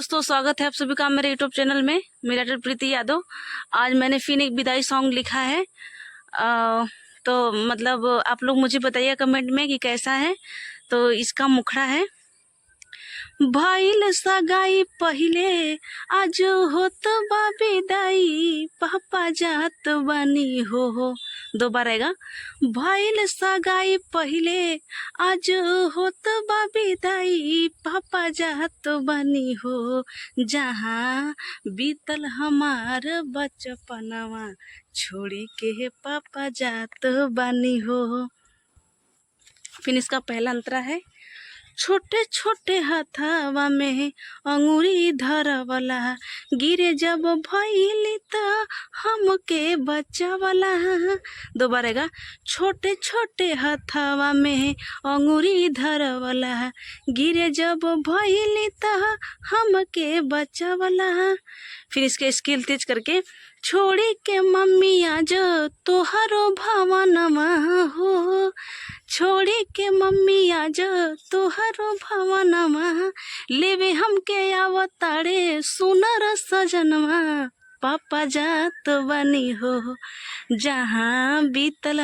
दोस्तों, स्वागत है आप सभी का मेरे यूट्यूब चैनल में। मेरा डॉक्टर प्रीति यादव। आज मैंने फिर एक विदाई सॉन्ग लिखा है। तो मतलब आप लोग मुझे बताइए कमेंट में कि कैसा है। तो इसका मुखड़ा है, भइल सगाई पहिले आज होत बा विदाई, पापा जात बानी हो। दो बार आएगा। भइल सगाई पहिले आज होत बा विदाई, पापा जात बानी हो। जहाँ बीतल हमार बचपनवा, छोड़ी के पापा जात बानी हो। फिर इसका पहला अंतरा है, छोटे छोटे हथवा में अंगूरी धरवला, गिरे जब भइली त हमके बचावला। दोबारा आएगा। छोटे छोटे हथवा में अंगूरी धरवला, गिरे जब भइली त हमके बचावला। फिर इसके स्केल तेज करके, छोड़ी के मम्मी आज तोहरो भवनमा हो, छोड़ी के मम्मी आज तोहरो भवनमा, लेवे हमके आवतारे सुनर सजनवा, पापा जात बनी हो। जहाँ बीतल